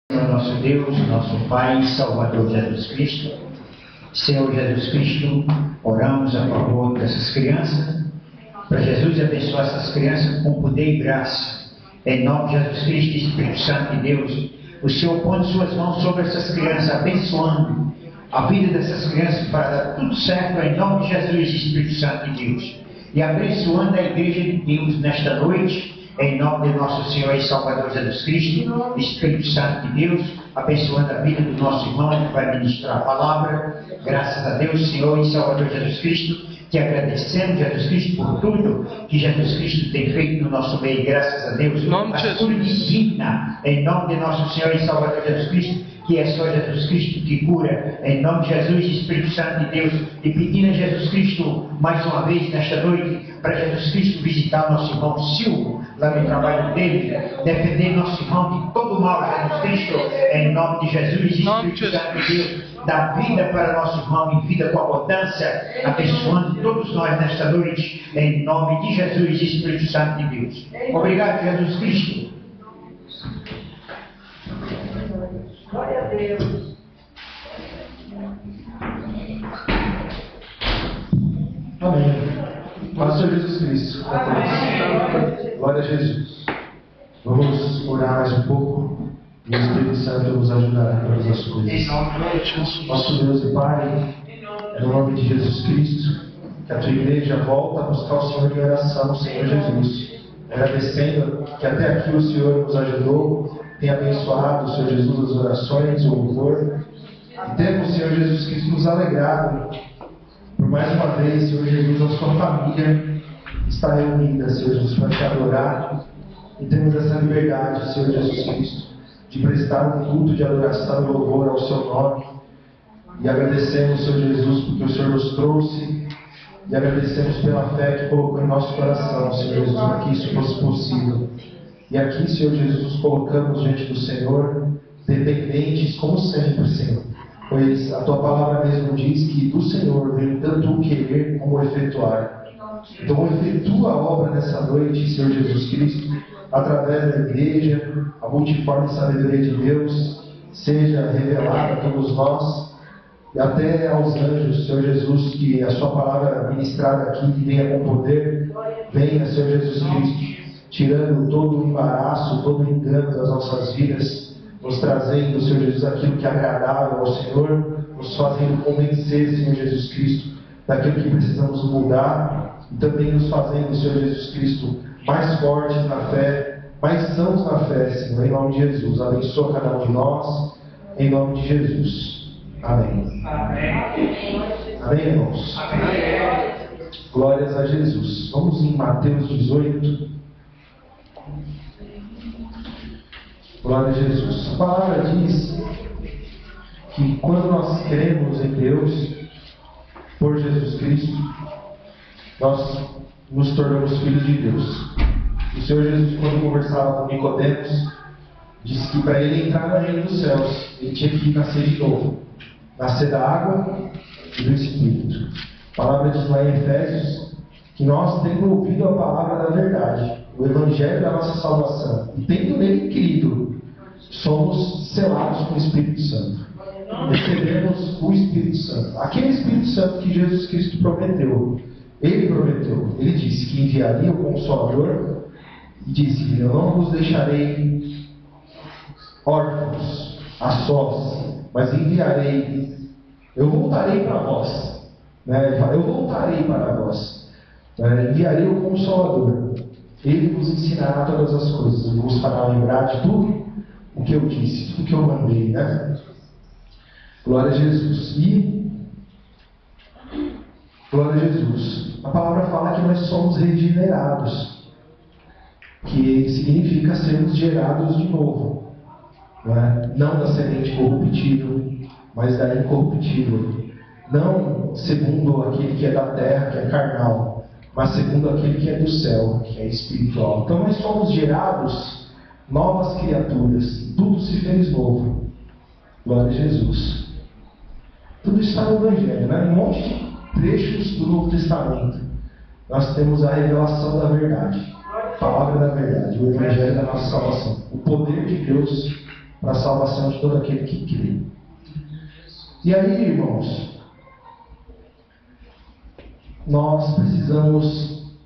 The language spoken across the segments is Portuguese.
Senhor nosso Deus, nosso Pai, Salvador Jesus Cristo. Senhor Jesus Cristo, oramos a favor dessas crianças, para Jesus abençoar essas crianças com poder e graça. Em nome de Jesus Cristo, Espírito Santo de Deus, o Senhor põe suas mãos sobre essas crianças, abençoando a vida dessas crianças para dar tudo certo, em nome de Jesus, Espírito Santo de Deus. E abençoando a Igreja de Deus nesta noite, em nome de nosso Senhor e Salvador Jesus Cristo, Espírito Santo de Deus, abençoando a vida do nosso irmão que vai ministrar a palavra. Graças a Deus, Senhor e Salvador Jesus Cristo, que agradecemos, Jesus Cristo, por tudo que Jesus Cristo tem feito no nosso meio. Graças a Deus, a cura divina, em nome de nosso Senhor e Salvador Jesus Cristo, que é só Jesus Cristo que cura, em nome de Jesus, Espírito Santo de Deus, e pedindo a Jesus Cristo, mais uma vez, nesta noite, para Jesus Cristo visitar nosso irmão Silvio, lá no trabalho dele, defender nosso irmão de todo mal, Jesus Cristo, em nome de Jesus, Espírito Santo de Deus, dá vida para nosso irmão e vida com abundância, abençoando todos nós nesta noite, em nome de Jesus, Espírito Santo de Deus. Obrigado, Jesus Cristo. Glória a Deus. Amém. Pastor Jesus Cristo. Amém. Glória a Jesus. Vamos orar mais um pouco e o Espírito Santo nos ajudará em todas as coisas. Nosso Deus e Pai, no nome de Jesus Cristo, que a tua igreja volta a buscar o Senhor em oração, Senhor Jesus, agradecendo que até aqui o Senhor nos ajudou, tem abençoado, Senhor Jesus, as orações, o louvor, e temos, Senhor Jesus Cristo, nos alegrado por mais uma vez, Senhor Jesus, a sua família está reunida, Senhor Jesus, para te adorar, e temos essa liberdade, Senhor Jesus Cristo, de prestar um culto de adoração e louvor ao seu nome, e agradecemos, Senhor Jesus, porque o Senhor nos trouxe, e agradecemos pela fé que colocou em nosso coração, Senhor Jesus, para que isso fosse possível. E aqui, Senhor Jesus, nos colocamos diante do Senhor, dependentes como sempre, Senhor. Pois a Tua palavra mesmo diz que do Senhor vem tanto o querer como o efetuar. Então efetua a obra nessa noite, Senhor Jesus Cristo, através da igreja, a multiforme sabedoria de Deus seja revelada a todos nós, e até aos anjos, Senhor Jesus, que a Sua palavra ministrada aqui venha com poder, venha, Senhor Jesus Cristo, tirando todo o embaraço, todo o engano das nossas vidas, nos trazendo, Senhor Jesus, aquilo que é agradável ao Senhor, nos fazendo convencer, Senhor Jesus Cristo, daquilo que precisamos mudar, e também nos fazendo, Senhor Jesus Cristo, mais fortes na fé, mais sãos na fé, Senhor, em nome de Jesus. Abençoa cada um de nós, em nome de Jesus. Amém. Amém. Amém, irmãos? Amém. Glórias a Jesus. Vamos em Mateus 18. Glória a Jesus. A palavra diz que quando nós cremos em Deus, por Jesus Cristo, nós nos tornamos filhos de Deus. O Senhor Jesus, quando conversava com Nicodemos, disse que para ele entrar no reino dos céus, ele tinha que nascer de novo. Nascer da água e do Espírito. A palavra diz lá em Efésios que nós, tendo ouvido a palavra da verdade, o Evangelho da nossa salvação, e tendo nele crido, somos selados com o Espírito Santo. Recebemos o Espírito Santo. Aquele Espírito Santo que Jesus Cristo prometeu. Ele prometeu. Ele disse que enviaria o Consolador e disse: eu não vos deixarei órfãos, a sós, mas enviarei. Eu voltarei para vós. Eu voltarei para vós. Enviarei o Consolador. Ele vos ensinará todas as coisas. Ele vos fará lembrar de tudo o que eu disse, tudo que eu mandei, né? Glória a Jesus. E glória a Jesus. A palavra fala que nós somos regenerados, que significa sermos gerados de novo, não da semente corruptível, mas da incorruptível. Não segundo aquele que é da terra, que é carnal, mas segundo aquele que é do céu, que é espiritual. Então nós somos gerados novas criaturas, tudo se fez novo. Glória a Jesus. Tudo está no Evangelho, em um monte de trechos do Novo Testamento. Nós temos a revelação da verdade, a palavra da verdade, o Evangelho da nossa salvação, o poder de Deus para a salvação de todo aquele que crê. E aí, irmãos, nós precisamos,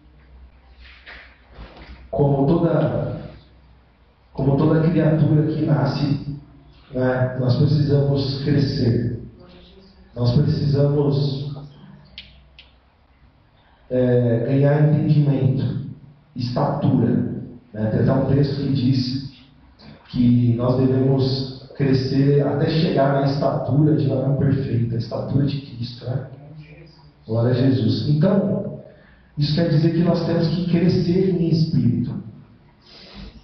como toda criatura que nasce, né, nós precisamos crescer. Nós precisamos ganhar entendimento, estatura. Né? Tem até um texto que diz que nós devemos crescer até chegar na estatura de varão perfeito, a estatura de Cristo. Né? Glória a Jesus. Então, isso quer dizer que nós temos que crescer em espírito.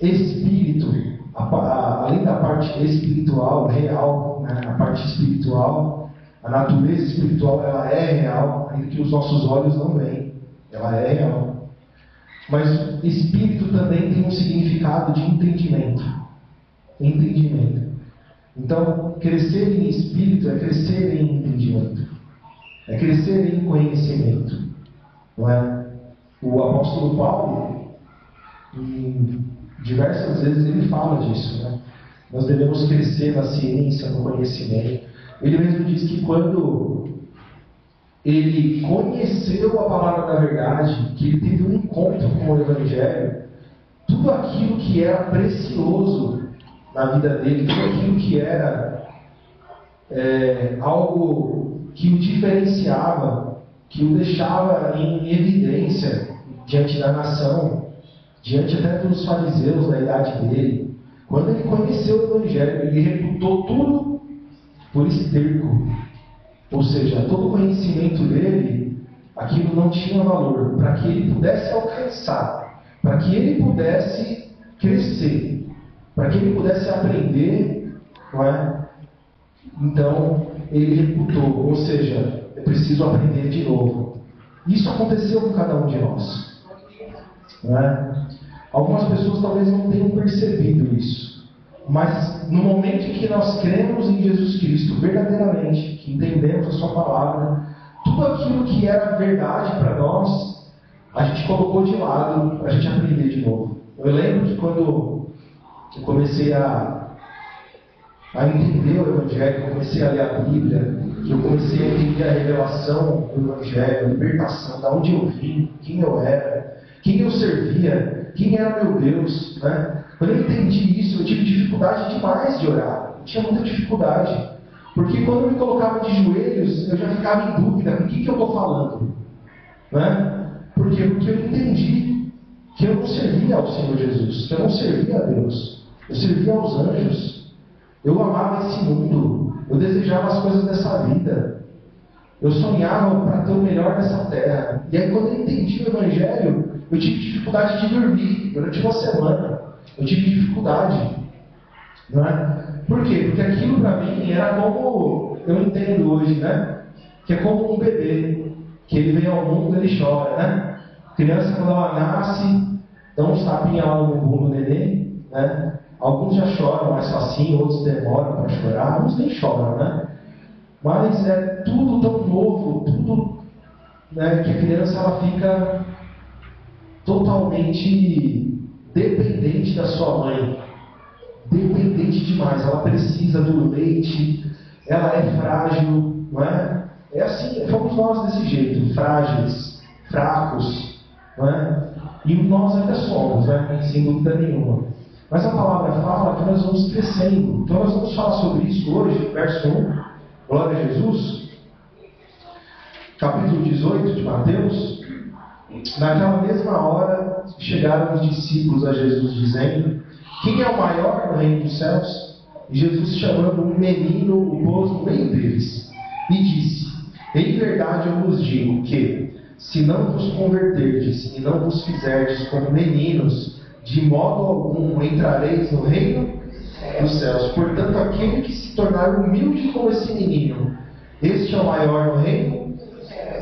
Espírito, além da parte espiritual, real, né? A parte espiritual, a natureza espiritual, ela é real, ainda que os nossos olhos não veem. Ela é real. Mas espírito também tem um significado de entendimento. Entendimento. Então, crescer em espírito é crescer em entendimento. É crescer em conhecimento. Não é? O apóstolo Paulo, diversas vezes ele fala disso. Né? Nós devemos crescer na ciência, no conhecimento. Ele mesmo diz que quando ele conheceu a palavra da verdade, que ele teve um encontro com o Evangelho, tudo aquilo que era precioso na vida dele, tudo aquilo que era algo que o diferenciava, que o deixava em evidência diante da nação, diante até dos fariseus da idade dele. Quando ele conheceu o Evangelho, ele reputou tudo por esterco. Ou seja, todo o conhecimento dele, aquilo não tinha valor, para que ele pudesse alcançar, para que ele pudesse crescer, para que ele pudesse aprender, não é? Então, ele reputou, ou seja, eu preciso aprender de novo. Isso aconteceu com cada um de nós. Não é? Algumas pessoas talvez não tenham percebido isso. Mas no momento em que nós cremos em Jesus Cristo verdadeiramente, que entendemos a sua palavra, tudo aquilo que era verdade para nós, a gente colocou de lado para a gente aprender de novo. Eu lembro que quando eu comecei a entender o Evangelho, eu comecei a ler a Bíblia, que eu comecei a entender a revelação do Evangelho, a libertação, de onde eu vim, quem eu era, quem eu servia, quem era meu Deus, né? Quando eu entendi isso, eu tive dificuldade demais de orar. Eu tinha muita dificuldade. Porque quando eu me colocava de joelhos, eu já ficava em dúvida, o que eu estou falando? Né? Por quê? Porque eu entendi que eu não servia ao Senhor Jesus, que eu não servia a Deus. Eu servia aos anjos. Eu amava esse mundo. Eu desejava as coisas dessa vida. Eu sonhava para ter o melhor dessa terra. E aí quando eu entendi o Evangelho, eu tive dificuldade de dormir durante uma semana. Eu tive dificuldade. Não é? Por quê? Porque aquilo para mim era como eu entendo hoje, né? Que é como um bebê. Que ele vem ao mundo, ele chora, né? A criança, quando ela nasce, dá uns tapinhas lá no bumbum do neném, né? Alguns já choram mais facinho, outros demoram para chorar, uns nem choram, né? Mas é tudo tão novo, tudo, né, que a criança ela fica totalmente dependente da sua mãe. Dependente demais. Ela precisa do leite, ela é frágil, não é? É assim, fomos nós desse jeito, frágeis, fracos, não é? E nós ainda somos, né? Sem dúvida nenhuma. Mas a palavra fala que nós vamos crescendo. Então nós vamos falar sobre isso hoje, verso 1, glória a Jesus, capítulo 18 de Mateus. Naquela mesma hora chegaram os discípulos a Jesus dizendo: quem é o maior no reino dos céus? E Jesus, chamando um menino, o pôs no meio deles e disse: em verdade eu vos digo que, se não vos converterdes e não vos fizerdes como meninos, de modo algum entrareis no reino dos céus. Portanto, aquele que se tornar humilde como esse menino, este é o maior no reino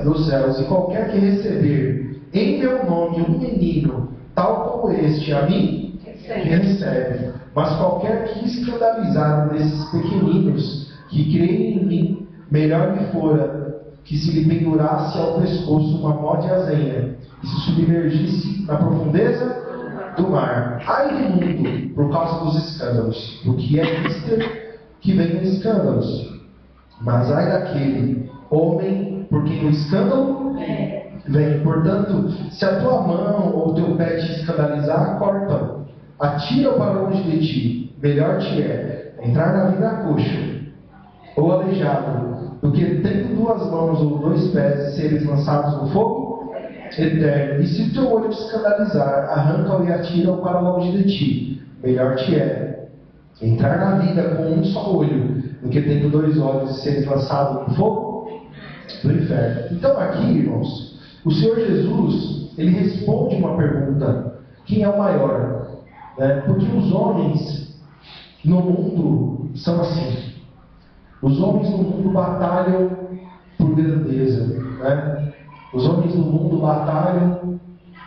dos céus. E qualquer que receber em meu nome um menino, tal como este, a mim, recebe. Mas qualquer que escandalizar um desses pequeninos que creem em mim, melhor lhe fora que se lhe pendurasse ao pescoço uma mó de azenha e se submergisse na profundeza do mar. Ai do mundo, por causa dos escândalos, porque é vista que vem os escândalos. Mas ai daquele homem por quem o escândalo vem. Portanto, se a tua mão ou o teu pé te escandalizar, corta, atira-o para longe de ti. Melhor te é entrar na vida coxo ou aleijado, do que tendo 2 mãos ou 2 pés seres lançados no fogo eterno. E se o teu olho te escandalizar, arranca-o e atira-o para longe de ti. Melhor te é entrar na vida com um só olho, do que tendo 2 olhos seres lançados no fogo do inferno. Então aqui, irmãos, o Senhor Jesus, ele responde uma pergunta: quem é o maior? Porque os homens no mundo são assim. Os homens no mundo batalham por grandeza. Os homens no mundo batalham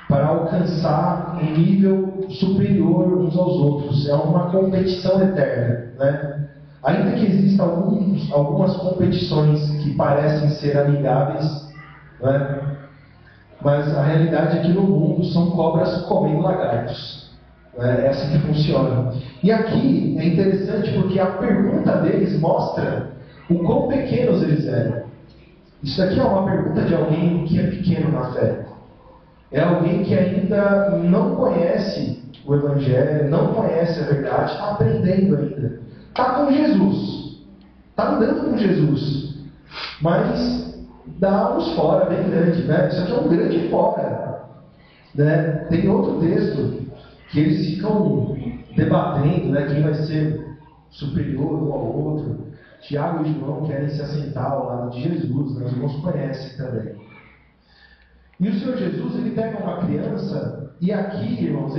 para alcançar um nível superior uns aos outros. É uma competição eterna. Ainda que existam algumas competições que parecem ser amigáveis, mas a realidade é que no mundo são cobras comendo lagartos. É assim que funciona. E aqui é interessante porque a pergunta deles mostra o quão pequenos eles eram. Isso aqui é uma pergunta de alguém que é pequeno na fé. É alguém que ainda não conhece o Evangelho, não conhece a verdade, está aprendendo ainda. Está com Jesus, está andando com Jesus, mas dá uns fora bem grande. Isso aqui é um grande fora. Tem outro texto que eles ficam debatendo, quem vai ser superior um ao outro. Tiago e João querem se assentar ao lado de Jesus, os irmãos conhecem também. E o Senhor Jesus, ele pega uma criança, e aqui, irmãos,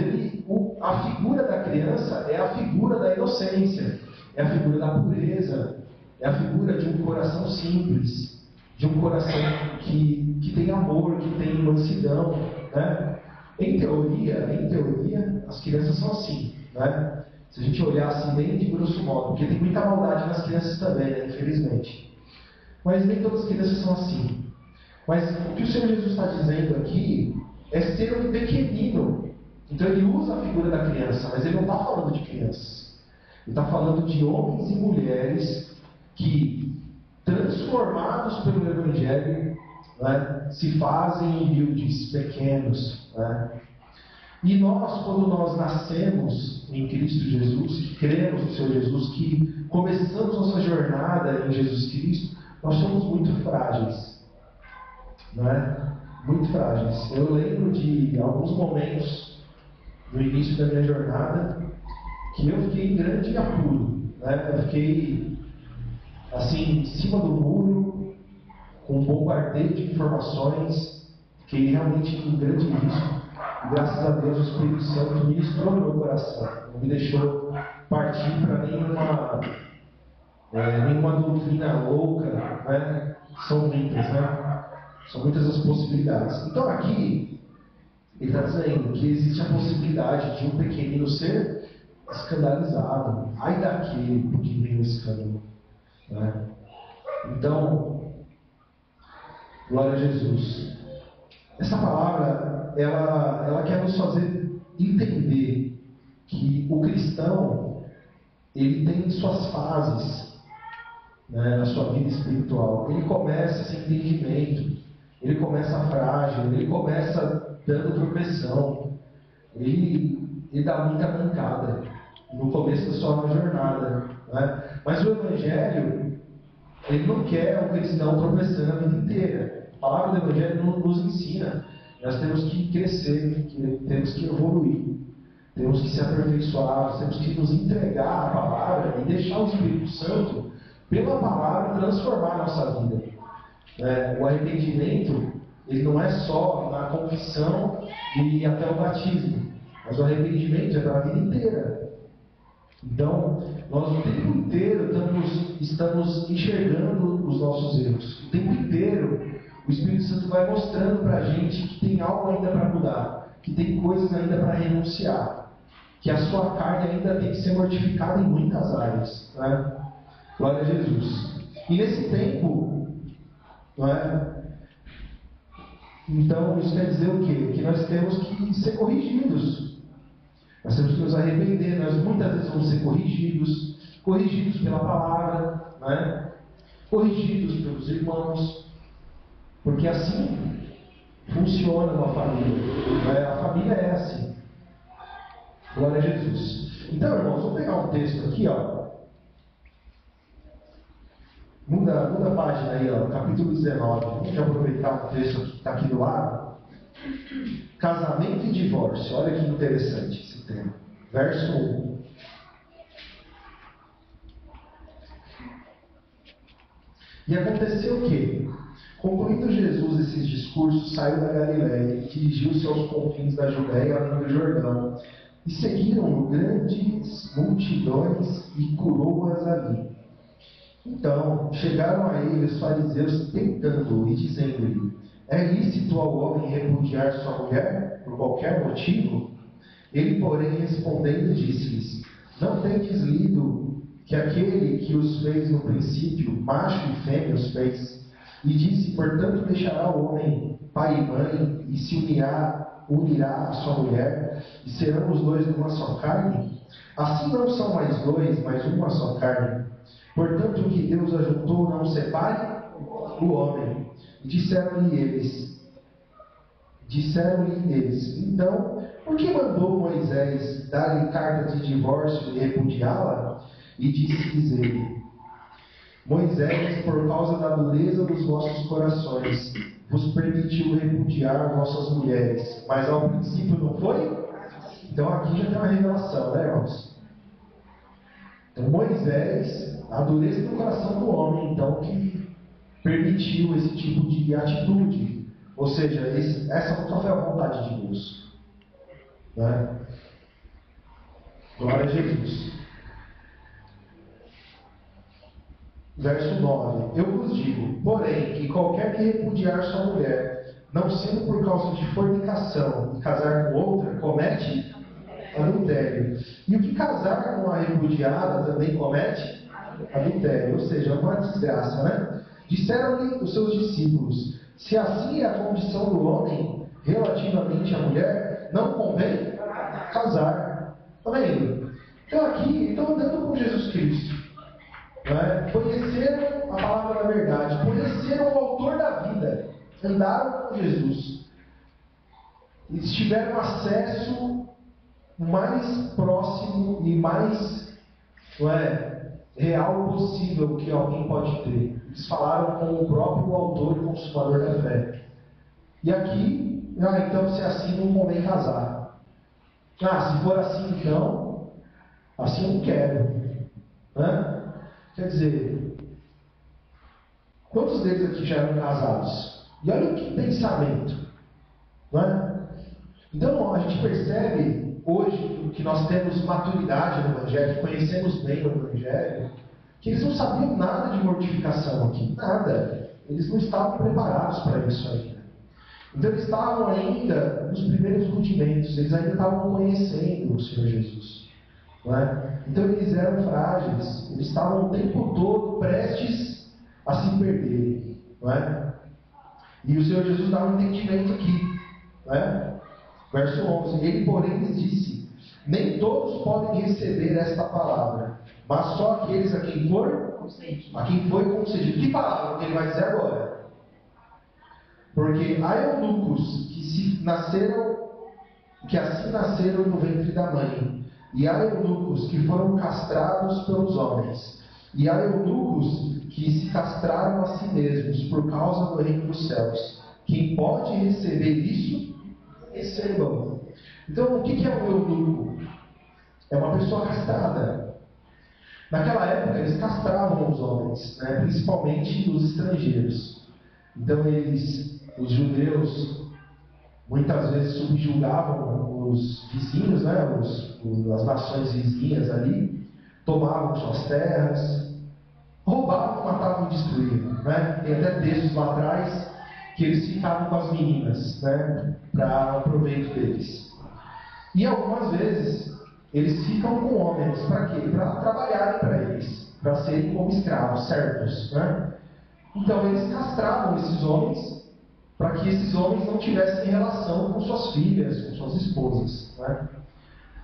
a figura da criança é a figura da inocência, é a figura da pureza, é a figura de um coração simples, de um coração que tem amor, que tem mansidão. Em teoria, as crianças são assim. Se a gente olhar assim bem de grosso modo, porque tem muita maldade nas crianças também, infelizmente. Mas nem todas as crianças são assim. Mas o que o Senhor Jesus está dizendo aqui é ser um pequenino. Então ele usa a figura da criança, mas ele não está falando de crianças. Ele está falando de homens e mulheres que, transformados pelo Evangelho, se fazem humildes, pequenos. E nós, quando nós nascemos em Cristo Jesus, que cremos no Senhor Jesus, que começamos nossa jornada em Jesus Cristo, nós somos muito frágeis. Muito frágeis. Eu lembro de alguns momentos no início da minha jornada que eu fiquei em grande apuro. Eu fiquei assim, em cima do muro, com um bombardeio de informações, fiquei realmente em grande risco. E graças a Deus o Espírito Santo ministrou no meu coração, não me deixou partir para nenhuma doutrina louca. São muitas, são muitas as possibilidades. Então aqui ele está dizendo que existe a possibilidade de um pequenino ser escandalizado. Ai daquele por quem vem o escândalo. Então, glória a Jesus. Essa palavra, ela quer nos fazer entender que o cristão, ele tem suas fases na sua vida espiritual. Ele começa sem entendimento, ele começa frágil, ele começa dando tropeção, ele dá muita mancada no começo da sua jornada. Mas o Evangelho, ele não quer um cristão tropeçando a vida inteira. A palavra do Evangelho nos ensina. Nós temos que crescer, temos que evoluir, temos que se aperfeiçoar, temos que nos entregar à palavra e deixar o Espírito Santo, pela palavra, transformar a nossa vida. O arrependimento, ele não é só na confissão e até o batismo, mas o arrependimento é para a vida inteira. Então, nós o tempo inteiro estamos enxergando os nossos erros. O tempo inteiro, o Espírito Santo vai mostrando para a gente que tem algo ainda para mudar, que tem coisas ainda para renunciar, que a sua carne ainda tem que ser mortificada em muitas áreas. Glória a Jesus. E nesse tempo, então isso quer dizer o quê? Que nós temos que ser corrigidos. Nós temos que nos arrepender, nós muitas vezes vamos ser corrigidos pela palavra, né? Corrigidos pelos irmãos, porque assim funciona uma família. Né? A família é assim. Glória a Jesus. Então, irmãos, vamos pegar um texto aqui, ó. Muda a página aí, ó, capítulo 19. Vamos aproveitar o texto que está aqui do lado. Casamento e divórcio. Olha que interessante esse tema. Verso 1. E aconteceu o quê? Concluindo Jesus esses discursos, saiu da Galiléia e dirigiu-se aos confins da Judéia, além do Jordão. E seguiram-no grandes multidões e curou-as ali. Então, chegaram a ele os fariseus tentando-o e dizendo-lhe: é lícito ao homem repudiar sua mulher por qualquer motivo? Ele, porém, respondendo, disse-lhes: não tendes lido que aquele que os fez no princípio, macho e fêmea os fez? E disse: portanto, deixará o homem pai e mãe e se unirá à sua mulher, e serão os dois numa só carne? Assim não são mais dois, mas uma só carne. Portanto, o que Deus ajuntou, não separe o homem. E disseram-lhe eles: então, por que mandou Moisés dar-lhe carta de divórcio e repudiá-la? E disse-lhes ele: Moisés, por causa da dureza dos vossos corações, vos permitiu repudiar vossas mulheres, mas ao princípio não foi? Então aqui já tem uma revelação, né, irmãos? Então Moisés, a dureza do coração do homem, então, que permitiu esse tipo de atitude. Ou seja, essa nunca foi a vontade de Deus. Né? Glória a Jesus. Verso 9: eu vos digo, porém, que qualquer que repudiar sua mulher, não sendo por causa de fornicação e casar com outra, comete adultério. E o que casar com a repudiada também comete adultério. Ou seja, uma desgraça, né? Disseram-lhe os seus discípulos: se assim é a condição do homem relativamente à mulher, não convém casar. Está vendo? Então aqui, estão andando com Jesus Cristo. Conheceram a palavra da verdade, conheceram o autor da vida, andaram com Jesus, eles tiveram acesso mais próximo e mais real possível que alguém pode ter. Eles falaram com o próprio autor e consumador da fé. E aqui, então se é assim não convém casar. Se for assim então, assim eu não quero. Quer dizer, quantos deles aqui já eram casados? E olha que pensamento. Não é? Então a gente percebe hoje que nós temos maturidade no Evangelho, conhecemos bem o Evangelho, que eles não sabiam nada de mortificação aqui, nada. Eles não estavam preparados para isso ainda. Então eles estavam ainda nos primeiros rudimentos, eles ainda estavam conhecendo o Senhor Jesus. Não é? Então eles eram frágeis, eles estavam o tempo todo prestes a se perderem. Não é? E o Senhor Jesus dá um entendimento aqui. Não é? Verso 11: ele, porém, lhes disse: nem todos podem receber esta palavra, mas só aqueles a quem foi concedido. Que palavra que ele vai dizer agora? Porque há eunucos que assim nasceram no ventre da mãe, e há eunucos que foram castrados pelos homens, e há eunucos que se castraram a si mesmos por causa do reino dos céus. Quem pode receber isso, recebam. Então, o que é um eunuco? É uma pessoa castrada. Naquela época, eles castravam os homens, né? Principalmente os estrangeiros. Então, os judeus, muitas vezes subjugavam os vizinhos, né? As nações vizinhas ali, tomavam suas terras, roubavam, matavam e destruíam. Né? Tem até textos lá atrás que eles ficavam com as meninas, né? Para o proveito deles. E algumas vezes eles ficam com homens, para quê? Para trabalharem para eles, para serem como escravos, servos. Né? Então eles castravam esses homens para que esses homens não tivessem relação com suas filhas, com suas esposas. Né?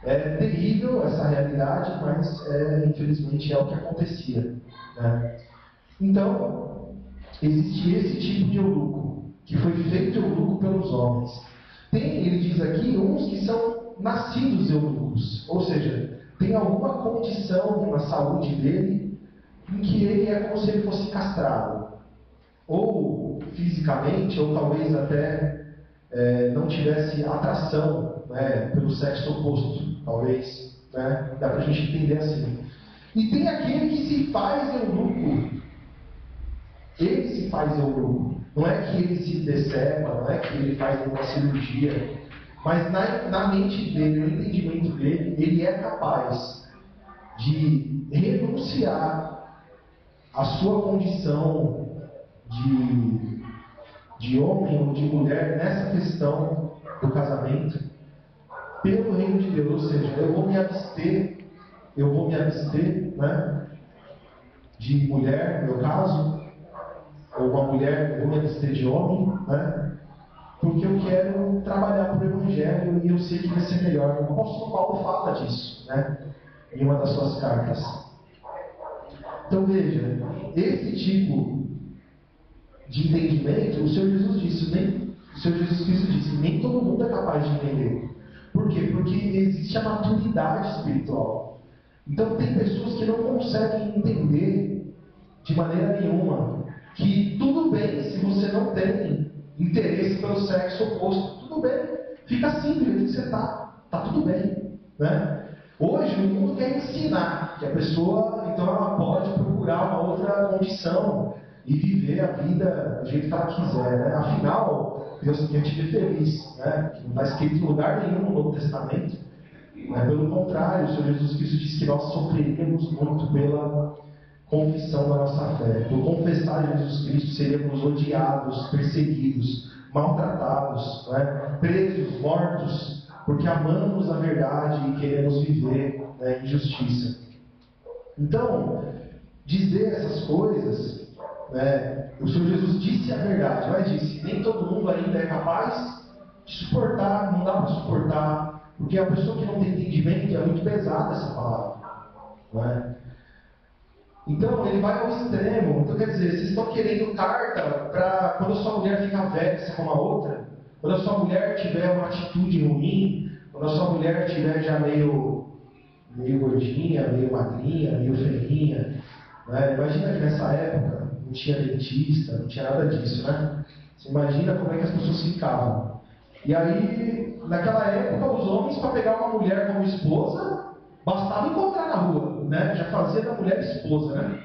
É terrível essa realidade, mas infelizmente é o que acontecia, né? Então, existe esse tipo de eunuco, que foi feito eunuco pelos homens. Tem, ele diz aqui, uns que são nascidos eunucos, ou seja, tem alguma condição na saúde dele em que ele é como se ele fosse castrado, ou fisicamente, ou talvez até não tivesse atração, né, pelo sexo oposto, talvez, né? Dá para a gente entender assim. E tem aquele que se faz eunuco. Ele se faz eunuco. Não é que ele se decepa, não é que ele faz uma cirurgia, mas na mente dele, no entendimento dele, ele é capaz de renunciar à sua condição de homem ou de mulher nessa questão do casamento pelo reino de Deus. Ou seja, eu vou me abster, né, de mulher, no meu caso, ou uma mulher, eu vou me abster de homem, né, porque eu quero trabalhar para o Evangelho e eu sei que vai ser melhor. O apóstolo Paulo fala disso, né, em uma das suas cartas. Então veja, esse tipo de entendimento, o Senhor Jesus Cristo disse, nem todo mundo é capaz de entender. Por quê? Porque existe a maturidade espiritual. Então tem pessoas que não conseguem entender de maneira nenhuma que tudo bem se você não tem interesse pelo sexo oposto. Tudo bem, fica assim do jeito que você está. Está tudo bem, né? Hoje o mundo quer ensinar que a pessoa, então, ela pode procurar uma outra condição e viver a vida do jeito que ela quiser, né? Afinal, Deus quer te ver feliz, né? Não está escrito em lugar nenhum no Novo Testamento, né? Pelo contrário, o Senhor Jesus Cristo diz que nós sofreríamos muito pela confissão da nossa fé. Por confessar Jesus Cristo, seríamos odiados, perseguidos, maltratados, né? Presos, mortos, porque amamos a verdade e queremos viver, né, em justiça. Então, dizer essas coisas, né, o Senhor Jesus disse a verdade, mas disse, nem todo mundo ainda é capaz de suportar, não dá para suportar, porque a pessoa que não tem entendimento é muito pesada essa palavra, né? Então ele vai ao extremo. Então quer dizer, vocês estão querendo carta para quando a sua mulher ficar velha, você como a outra, quando a sua mulher tiver uma atitude ruim, quando a sua mulher estiver já meio gordinha, meio magrinha, meio feinha, né? Imagina que nessa época não tinha dentista, não tinha nada disso, né? Você imagina como é que as pessoas ficavam. E aí, naquela época, os homens, para pegar uma mulher como esposa, bastava encontrar na rua, né? Já fazia da mulher esposa, né?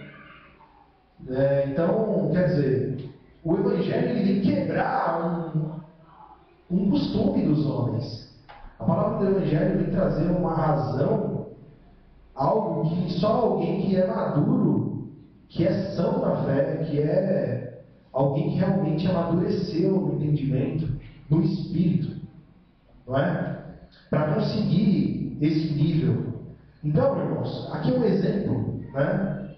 Então, quer dizer, o Evangelho ele vem quebrar um costume dos homens. A palavra do Evangelho vem trazer uma razão, algo que só alguém que é maduro, que é são na fé, que é alguém que realmente amadureceu no entendimento, no espírito, não é? Para conseguir esse nível. Então, irmãos, aqui é um exemplo, né?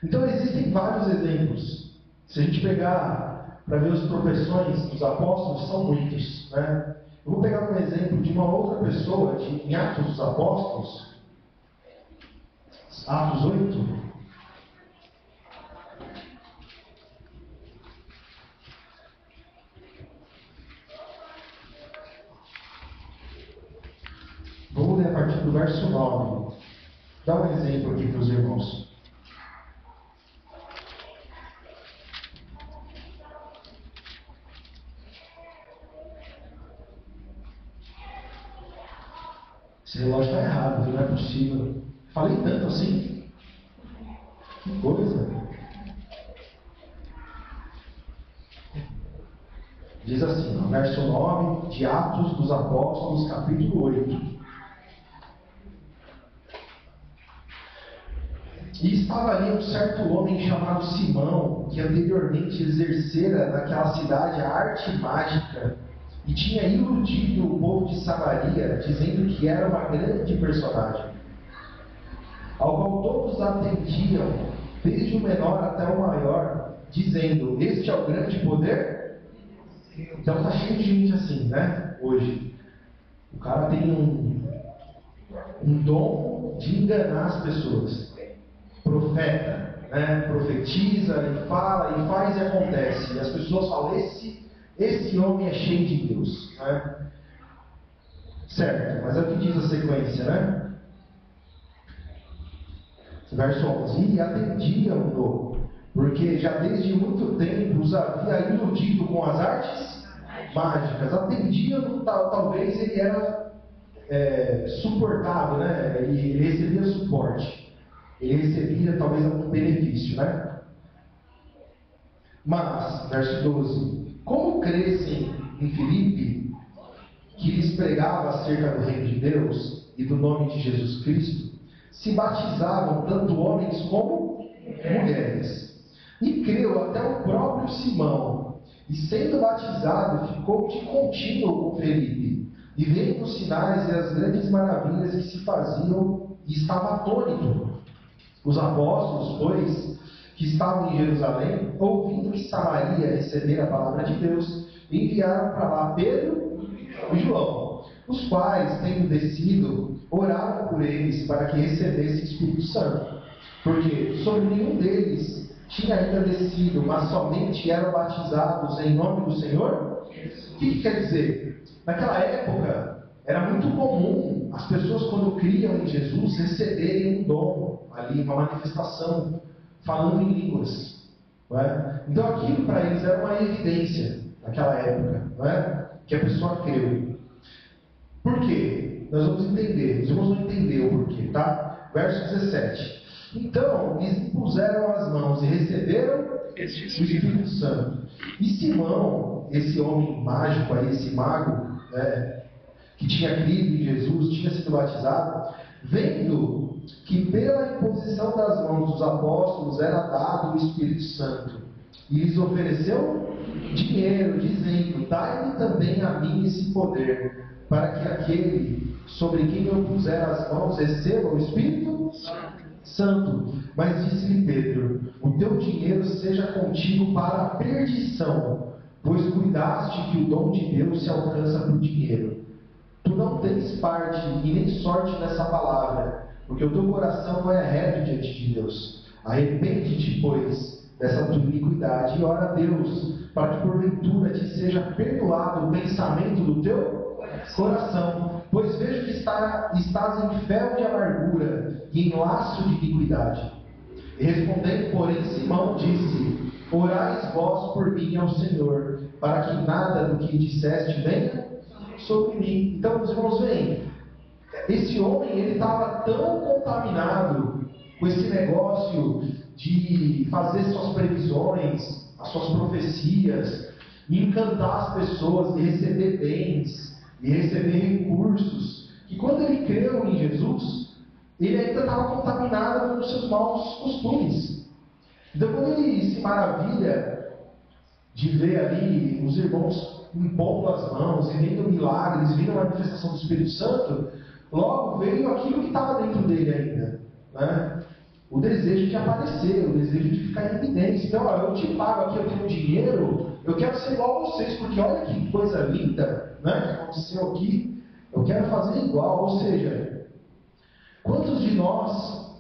Então existem vários exemplos. Se a gente pegar para ver as profissões dos apóstolos, são muitos, né? Eu vou pegar um exemplo de uma outra pessoa em Atos dos Apóstolos, Atos 8. Vamos ler a partir do verso 9. Dá um exemplo aqui para os irmãos. Esse relógio está errado, não é possível. Falei tanto assim. Que coisa. Diz assim, no verso 9 de Atos dos Apóstolos, capítulo 8. E estava ali um certo homem chamado Simão, que anteriormente exercera naquela cidade a arte mágica e tinha iludido o povo de Samaria, dizendo que era uma grande personagem, ao qual todos atendiam, desde o menor até o maior, dizendo, este é o grande poder? Então está cheio de gente assim, né? Hoje. O cara tem um dom de enganar as pessoas. Profeta, né? Profetiza e fala e faz e acontece. E as pessoas falam, esse homem é cheio de Deus, né? Certo, mas é o que diz a sequência, né? Verso 11: E atendiam-no, porque já desde muito tempo os havia iludido com as artes mágicas. Atendiam-no, talvez ele era suportado, né? Ele recebia suporte, ele recebia talvez algum benefício, né? Mas, verso 12: Como crescem em Filipe, que lhes pregava acerca do reino de Deus e do nome de Jesus Cristo, se batizavam tanto homens como mulheres. E creu até o próprio Simão, e sendo batizado ficou de contínuo com Felipe, e vendo os sinais e as grandes maravilhas que se faziam, e estava atônito. Os apóstolos, pois, que estavam em Jerusalém, ouvindo que Samaria recebera a palavra de Deus, enviaram para lá Pedro e João, os quais, tendo descido, oraram por eles para que recebessem o Espírito Santo, porque sobre nenhum deles tinha ainda descido, mas somente eram batizados em nome do Senhor. O que quer dizer? Naquela época era muito comum as pessoas, quando criam em Jesus, receberem um dom ali, uma manifestação, falando em línguas, não é? Então aquilo para eles era uma evidência naquela época, não é? Que a pessoa creu. Por quê? Nós vamos entender, os irmãos vão entender o porquê, tá? Verso 17: Então lhes impuseram as mãos e receberam o Espírito Santo. E Simão, esse homem mágico aí, esse mago, né, que tinha crido em Jesus, tinha sido batizado, vendo que pela imposição das mãos dos apóstolos era dado o Espírito Santo, e lhes ofereceu dinheiro, dizendo: Dai-me também a mim esse poder, para que aquele sobre quem eu puser as mãos receba o Espírito Santo. Mas disse-lhe Pedro: O teu dinheiro seja contigo para a perdição, pois cuidaste que o dom de Deus se alcança por dinheiro. Tu não tens parte e nem sorte nessa palavra, porque o teu coração não é reto diante de Deus. Arrepende-te, pois, dessa tua iniquidade, e ora a Deus, para que porventura te seja perdoado o pensamento do teu coração. Pois vejo que estás em fel de amargura e em laço de iniquidade. E respondendo, porém, Simão disse: Orais vós por mim ao Senhor, para que nada do que disseste venha sobre mim. Então, os irmãos veem, esse homem, ele estava tão contaminado com esse negócio de fazer suas previsões, as suas profecias, e encantar as pessoas, de receber bens, de receber recursos, que quando ele creu em Jesus, ele ainda estava contaminado com os seus maus costumes. Então, quando ele se maravilha de ver ali os irmãos impondo as mãos, e vendo milagres, vendo a manifestação do Espírito Santo, logo veio aquilo que estava dentro dele ainda, né? O desejo de aparecer, o desejo de ficar em evidência. Então, ó, eu te pago aqui, eu tenho dinheiro, eu quero ser igual a vocês, porque olha que coisa linda, né, que aconteceu aqui, eu quero fazer igual. Ou seja, quantos de nós,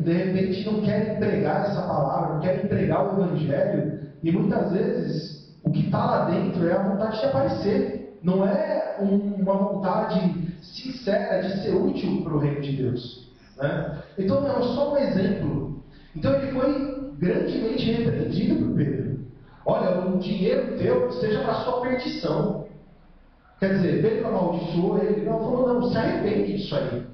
de repente não querem pregar essa palavra, não querem pregar o Evangelho, e muitas vezes o que está lá dentro é a vontade de aparecer, não é uma vontade sincera de ser útil para o reino de Deus, né? Então é só um exemplo. Então ele foi grandemente repreendido por Pedro. Olha, o dinheiro teu seja para a sua perdição. Quer dizer, Pedro amaldiçoou ele, não, falou: não, se arrepende disso aí.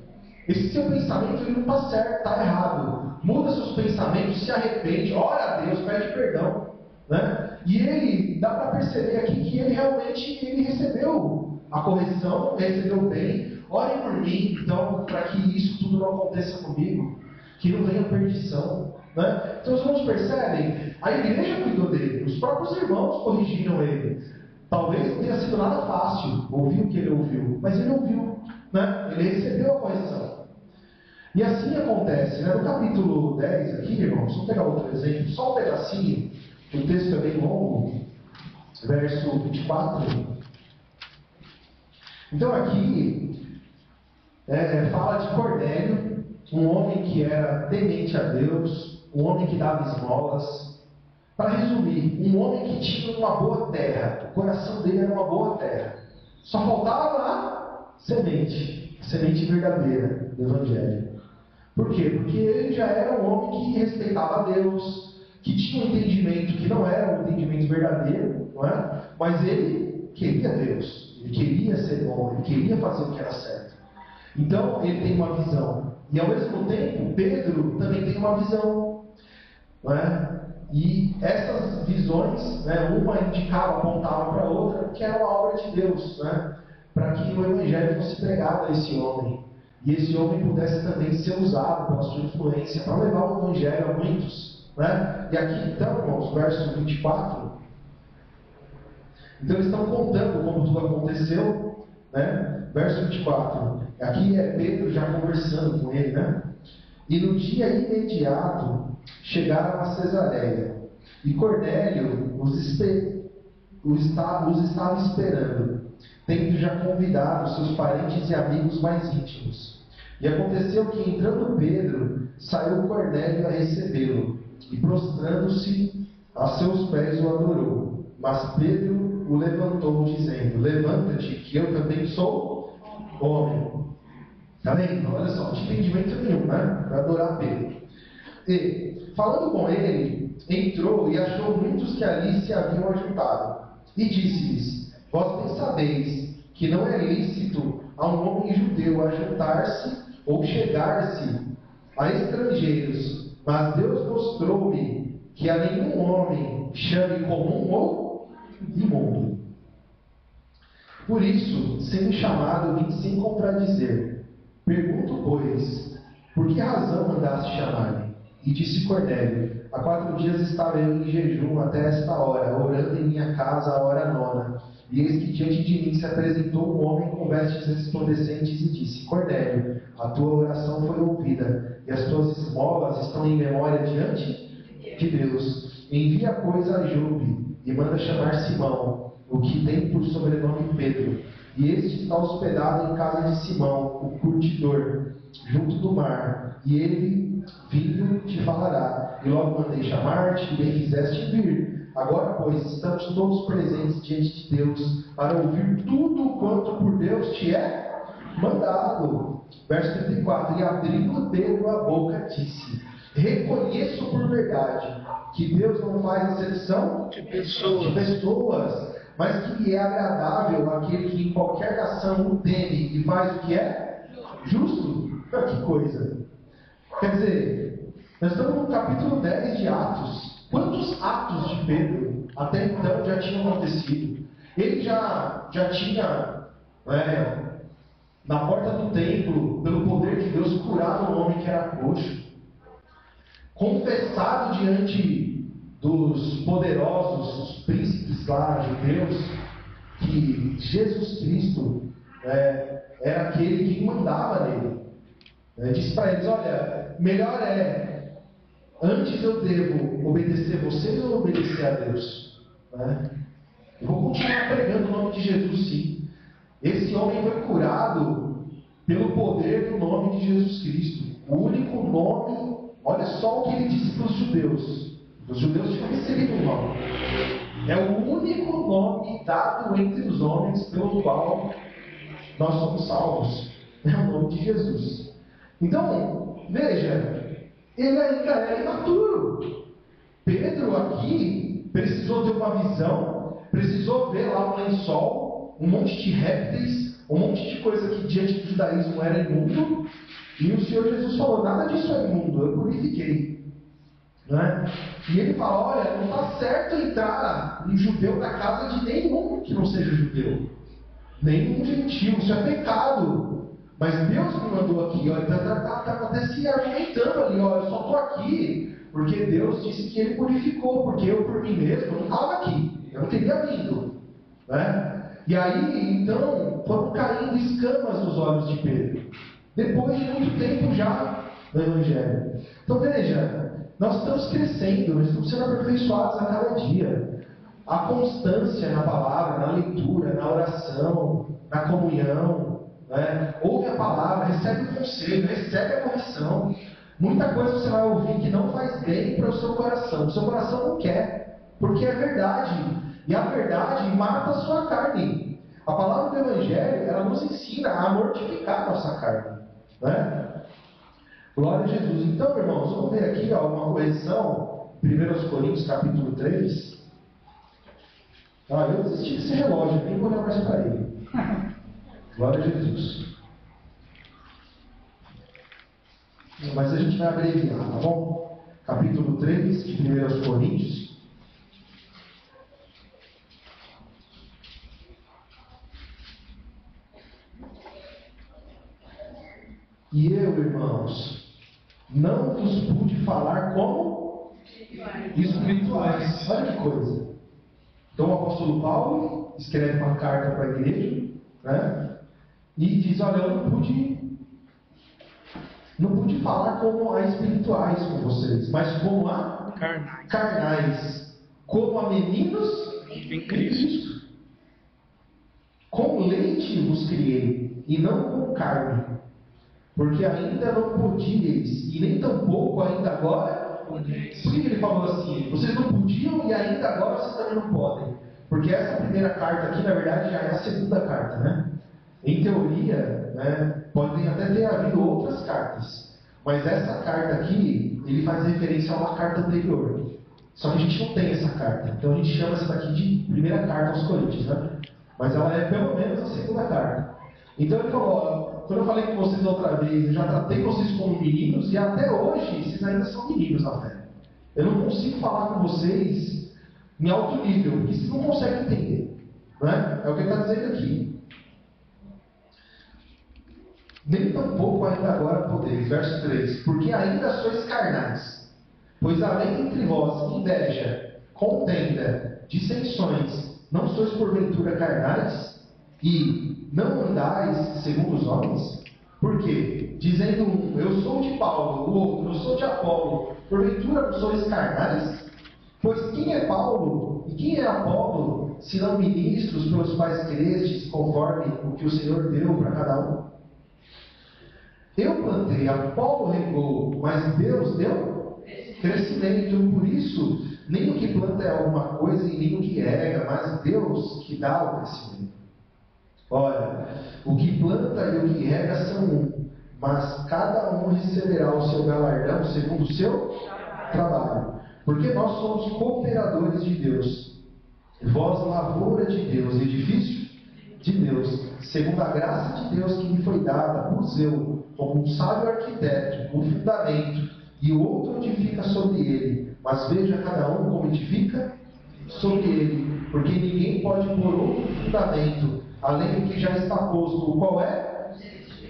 Esse seu pensamento ele não está certo, está errado. Muda seus pensamentos, se arrepende, ora a Deus, pede perdão, né? E ele, dá para perceber aqui que ele realmente recebeu a correção, recebeu bem. Orem por mim, então, para que isso tudo não aconteça comigo, que não venha perdição, né? Então os irmãos percebem, a igreja cuidou dele, os próprios irmãos corrigiram ele. Talvez não tenha sido nada fácil ouvir o que ele ouviu, mas ele ouviu, né? Ele recebeu a correção. E assim acontece, né? No capítulo 10 aqui, irmãos, vamos pegar outro exemplo, só um pedacinho, que o texto é bem longo, verso 24. Então aqui, fala de Cornélio, um homem que era temente a Deus, um homem que dava esmolas. Para resumir, um homem que tinha uma boa terra, o coração dele era uma boa terra. Só faltava a semente verdadeira do Evangelho. Por quê? Porque ele já era um homem que respeitava a Deus, que tinha um entendimento que não era um entendimento verdadeiro, não é? Mas ele queria Deus, ele queria ser bom, ele queria fazer o que era certo. Então ele tem uma visão. E ao mesmo tempo, Pedro também tem uma visão, não é? E essas visões, né, uma indicava, apontava para a outra, que era uma obra de Deus, né, para que o Evangelho fosse pregado a esse homem. E esse homem pudesse também ser usado pela sua influência para levar o Evangelho a muitos. Né? E aqui então, irmãos, verso 24. Então eles estão contando como tudo aconteceu. Né? Verso 24. Aqui é Pedro já conversando com ele. Né? E no dia imediato chegaram a Cesareia, e Cornélio os estava esperando, tendo já convidado seus parentes e amigos mais íntimos. E aconteceu que, entrando Pedro, saiu Cornélio a recebê-lo, e prostrando-se a seus pés o adorou. Mas Pedro o levantou, dizendo: levanta-te, que eu também sou homem. Está vendo? Olha só, não tinha entendimento nenhum, né? Para adorar Pedro. E, falando com ele, entrou e achou muitos que ali se haviam ajuntado. E disse-lhes: vós bem sabeis que não é lícito a um homem judeu ajuntar-se ou chegar-se a estrangeiros, mas Deus mostrou-me que a nenhum homem chame comum ou imundo. Por isso, sendo chamado, vim sem contradizer. Pergunto, pois, por que razão mandaste chamar-me? E disse Cornélio: há 4 dias estava eu em jejum até esta hora, orando em minha casa a hora 9. E eis que diante de mim se apresentou um homem com vestes resplandecentes e disse: Cornélio, a tua oração foi ouvida, e as tuas esmolas estão em memória diante de Deus. Envia, pois, a Jope, e manda chamar Simão, o que tem por sobrenome Pedro. E este está hospedado em casa de Simão, o curtidor, junto do mar. E ele, vindo, te falará. E logo mandei chamar-te, e bem fizeste vir. Agora, pois, estamos todos presentes diante de Deus, para ouvir tudo quanto por Deus te é mandado. Verso 34. E abrindo Pedro a boca, disse: reconheço por verdade que Deus não faz acepção de pessoas, mas que lhe é agradável aquele que em qualquer nação o teme e faz o que é justo. Que coisa! Quer dizer, nós estamos no capítulo 10 de Atos. Quantos atos de Pedro até então já tinham acontecido? Ele já tinha, na porta do templo, pelo poder de Deus, curado um homem que era coxo, confessado diante dos poderosos, os príncipes lá, judeus, que Jesus Cristo era aquele que mandava nele. Disse para eles: olha, melhor antes eu devo obedecer vocês ou obedecer a Deus? Eu vou continuar pregando o nome de Jesus, sim. Esse homem foi curado pelo poder do nome de Jesus Cristo. O único nome, olha só o que ele disse para os judeus. Os judeus tinham recebido um nome. É o único nome dado entre os homens pelo qual nós somos salvos. É o nome de Jesus. Então, veja, ele ainda era imaturo. Pedro aqui precisou ter uma visão, precisou ver lá um lençol, um monte de répteis, um monte de coisa que diante do judaísmo era imundo, e o Senhor Jesus falou: nada disso é imundo, eu purifiquei. E ele fala: olha, não está certo entrar um judeu na casa de nenhum que não seja judeu, nenhum gentil, isso é pecado. Mas Deus me mandou aqui, ó, está até se argumentando ali, ó, eu só estou aqui porque Deus disse que ele purificou, porque eu por mim mesmo não estava aqui, eu não teria vindo. E aí, então, foram caindo escamas nos olhos de Pedro, depois de muito tempo já no Evangelho. Então veja, nós estamos crescendo, nós estamos sendo aperfeiçoados a cada dia. A constância na palavra, na leitura, na oração, na comunhão, né? Ouve a palavra, recebe o conselho, recebe a correção. Muita coisa você vai ouvir que não faz bem para o seu coração. O seu coração não quer, porque é verdade. E a verdade mata a sua carne. A palavra do Evangelho, ela nos ensina a mortificar a nossa carne, né? Glória a Jesus. Então, irmãos, vamos ver aqui uma correção. 1 Coríntios, capítulo 3. Eu desisti desse relógio, nem vou olhar mais para ele. Glória a Jesus. Mas a gente vai abreviar, tá bom? Capítulo 3 de 1 Coríntios. E eu, irmãos, não vos pude falar como espirituais. Olha que coisa. Então o apóstolo Paulo escreve uma carta para a igreja, né? E diz, olha, eu não pude falar como a espirituais com vocês, mas como a carnais, como a meninos em Cristo. Com leite vos criei, e não com carne, porque ainda não podíeis, e nem tampouco ainda agora. Por que ele falou assim? Vocês não podiam e ainda agora vocês também não podem. Porque essa primeira carta aqui, na verdade, já é a segunda carta, né? Em teoria, né, podem até ter havido outras cartas. Mas essa carta aqui, ele faz referência a uma carta anterior. Só que a gente não tem essa carta. Então a gente chama essa daqui de primeira carta aos Coríntios, né? Mas ela é pelo menos a segunda carta. Então ele falou, quando eu falei com vocês outra vez, eu já tratei vocês como meninos, e até hoje vocês ainda são meninos na fé. Eu não consigo falar com vocês em alto nível, porque vocês não conseguem entender. Né? É o que ele está dizendo aqui. Nem tampouco ainda agora podeis. Verso 3. Porque ainda sois carnais, pois além entre vós inveja, contenda, dissensões, não sois porventura carnais? E não andais segundo os homens? Por quê? Dizendo um, eu sou de Paulo, o outro, eu sou de Apolo, porventura não sois carnais? Pois quem é Paulo e quem é Apolo, senão ministros pelos quais crestes, conforme o que o Senhor deu para cada um? Eu plantei, Apolo regou, mas Deus deu crescimento. Por isso, nem o que planta é alguma coisa e nem o que rega, mas Deus que dá o crescimento. Ora, o que planta e o que rega são um, mas cada um receberá o seu galardão segundo o seu trabalho. Porque nós somos cooperadores de Deus. Vós, lavoura de Deus, edifício de Deus, segundo a graça de Deus que me foi dada, pus eu, como um sábio arquiteto, o fundamento, e o outro edifica sobre ele. Mas veja cada um como edifica sobre ele, porque ninguém pode pôr outro fundamento além do que já está posto. O qual é?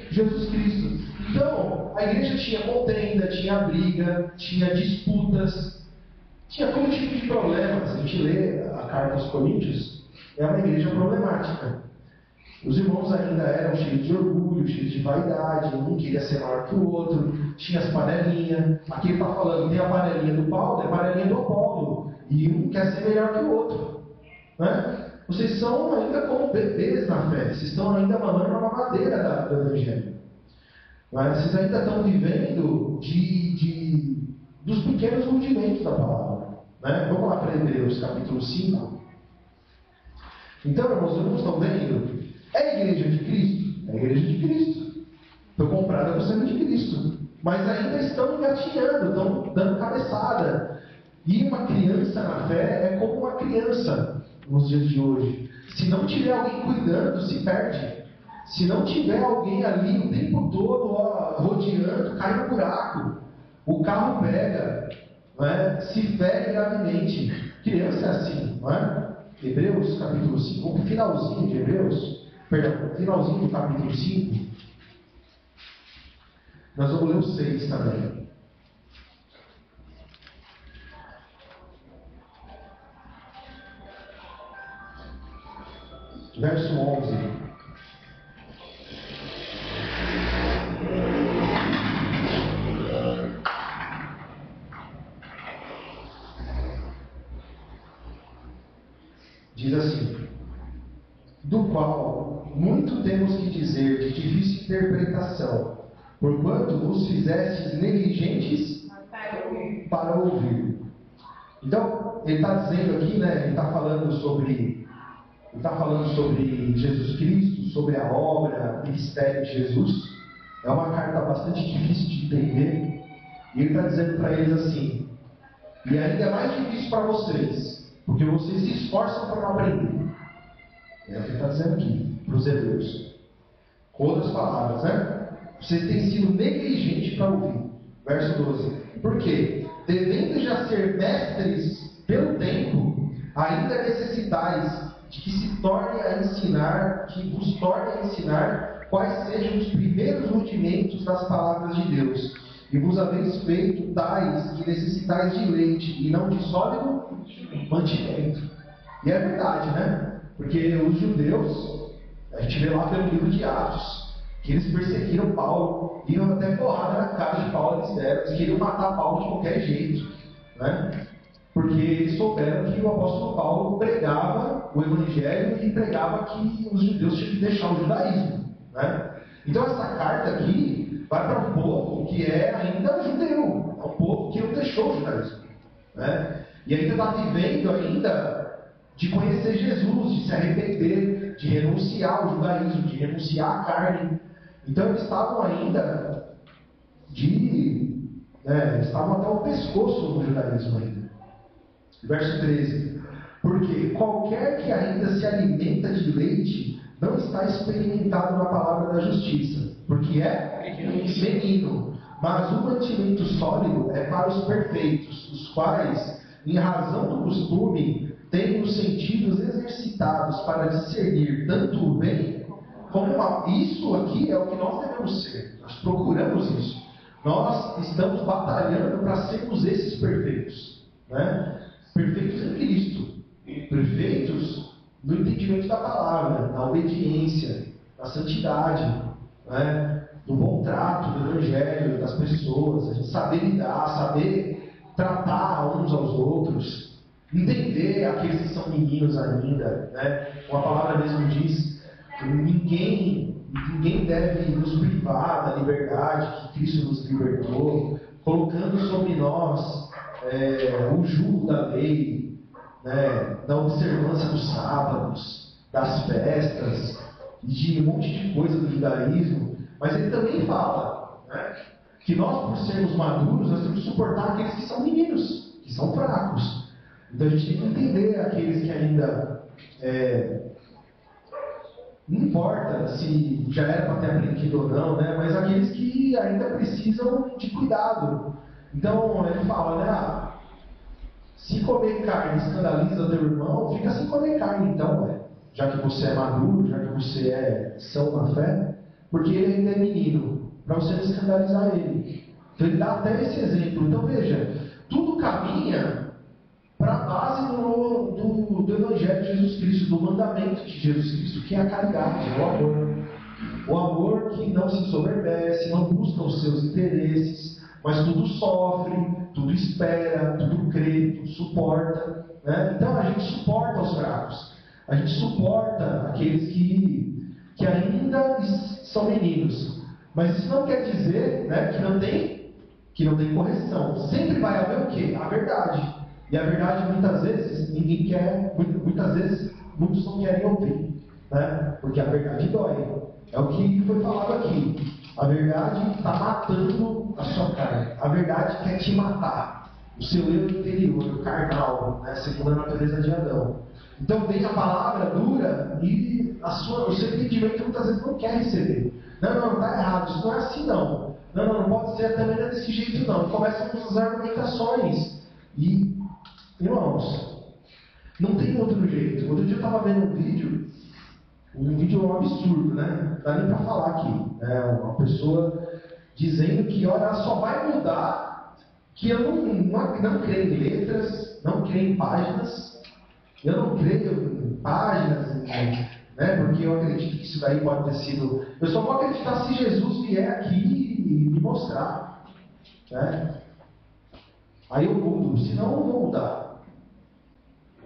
Jesus Cristo. Então, a igreja tinha contenda, tinha briga, tinha disputas, tinha todo tipo de problemas. Se a gente lê a carta aos Coríntios, é uma igreja problemática. Os irmãos ainda eram cheios de orgulho, cheios de vaidade, um queria ser maior que o outro, tinha as panelinhas. Aqui ele está falando, tem a panelinha do Paulo e a panelinha do Apolo, e um quer ser melhor que o outro. Né? Vocês são ainda como bebês na fé, vocês estão ainda mamando na mamadeira do Evangelho. Mas vocês ainda estão vivendo dos pequenos rudimentos da palavra. Né? Vamos lá para Hebreus, capítulo 5. Então, irmãos, os irmãos estão vendo? É a igreja de Cristo? É a igreja de Cristo. Foi comprada com o sangue de Cristo. Mas ainda estão engatinhando, estão dando cabeçada. E uma criança na fé é como uma criança nos dias de hoje. Se não tiver alguém cuidando, se perde. Se não tiver alguém ali o tempo todo rodeando, cai no buraco. O carro pega, não é? Se fere gravemente. Criança é assim, não é? Hebreus capítulo 5, o finalzinho de Hebreus. Perdão, finalzinho do capítulo 5, nós vamos ler o 6 também. Verso 11. Diz assim: do qual muito temos que dizer de difícil interpretação, porquanto nos fizestes negligentes para ouvir. Então, ele está dizendo aqui, né, ele está falando sobre Jesus Cristo, sobre a obra, o ministério de Jesus. É uma carta bastante difícil de entender. E ele está dizendo para eles assim: e ainda é mais difícil para vocês, porque vocês se esforçam para não aprender. É o que ele está dizendo aqui, para os hebreus. Com outras palavras, né? Vocês têm sido negligentes para ouvir. Verso 12. Por quê? Devendo já ser mestres pelo tempo, ainda necessitais de que se torne a ensinar, que vos torne a ensinar quais sejam os primeiros rudimentos das palavras de Deus. E vos haveis feito tais que necessitais de leite e não de sólido mantimento. E é verdade, né? Porque os judeus, a gente vê lá pelo livro de Atos, que eles perseguiram Paulo, iam até porrada na cara de Paulo, eles queriam matar Paulo de qualquer jeito, né? Porque eles souberam que o apóstolo Paulo pregava o evangelho e pregava que os judeus tinham que deixar o judaísmo, né? Então essa carta aqui vai para um povo que é ainda judeu, é um povo que não deixou o judaísmo, né? E ainda está vivendo ainda de conhecer Jesus, de se arrepender, de renunciar ao judaísmo, de renunciar à carne. Então eles estavam ainda estavam até o pescoço no judaísmo ainda. Verso 13. Porque qualquer que ainda se alimenta de leite não está experimentado na palavra da justiça, porque é menino. Mas o mantimento sólido é para os perfeitos, os quais, em razão do costume, têm os sentidos exercitados para discernir tanto o bem como o mal. Isso aqui é o que nós devemos ser. Nós procuramos isso. Nós estamos batalhando para sermos esses perfeitos, né? Perfeitos em Cristo, perfeitos no entendimento da palavra, na obediência, na santidade, né? No bom trato do evangelho, das pessoas, a gente saber lidar, saber tratar uns aos outros, entender aqueles que são meninos ainda, né? Uma palavra mesmo diz que ninguém deve nos privar da liberdade que Cristo nos libertou, colocando sobre nós o jugo da lei, né, da observância dos sábados, das festas, e de um monte de coisa do judaísmo. Mas ele também fala, né, que nós, por sermos maduros, nós temos que suportar aqueles que são meninos, que são fracos. Então a gente tem que entender aqueles que ainda não importa se já era para ter aprendido ou não, né? Mas aqueles que ainda precisam de cuidado. Então ele fala, né? Se comer carne escandaliza o teu irmão, fica sem comer carne então, já que você é maduro, já que você é são na fé, porque ele ainda é menino, para você não escandalizar ele. Então ele dá até esse exemplo. Então veja, tudo caminha para a base do Evangelho de Jesus Cristo, do mandamento de Jesus Cristo, que é a caridade, o amor. O amor que não se ensoberbece, não busca os seus interesses, mas tudo sofre, tudo espera, tudo crê, tudo suporta, né? Então a gente suporta os fracos, a gente suporta aqueles que ainda são meninos. Mas isso não quer dizer, né, que não tem correção. Sempre vai haver o quê? A verdade. E a verdade, muitas vezes, ninguém quer, muitas vezes, muitos não querem ouvir, né? Porque a verdade dói. É o que foi falado aqui. A verdade está matando a sua carne. A verdade quer te matar. O seu eu interior, o carnal, né? Segundo a natureza de Adão. Então vem a palavra dura e o seu entendimento muitas vezes não quer receber. Não, está errado, isso não é assim não. Não pode ser, também não é desse jeito não. Começam com as argumentações. E, irmãos, não tem outro jeito. Outro dia eu estava vendo um vídeo absurdo, né? Não dá nem para falar aqui. Uma pessoa dizendo que, olha, ela só vai mudar, que eu não creio em letras, não creio em páginas, eu não creio em páginas, né? Porque eu acredito que isso daí pode ter sido... Eu só vou acreditar se Jesus vier aqui e me mostrar, né? Aí eu mudo, senão eu não vou mudar.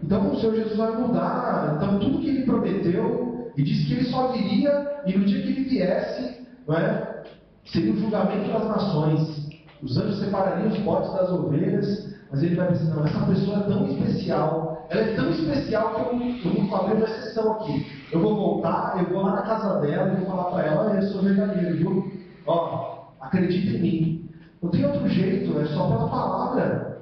Então o Senhor Jesus vai mudar. Então tudo que Ele prometeu, E disse que ele só viria, e no dia que ele viesse, não é, seria o julgamento das nações. Os anjos separariam os bodes das ovelhas, mas ele vai dizer, não, essa pessoa é tão especial, ela é tão especial que eu vou abrir uma exceção aqui. Eu vou voltar, eu vou lá na casa dela e vou falar para ela, eu sou verdadeiro, viu? Ó, acredita em mim. Não tem outro jeito, é só pela palavra.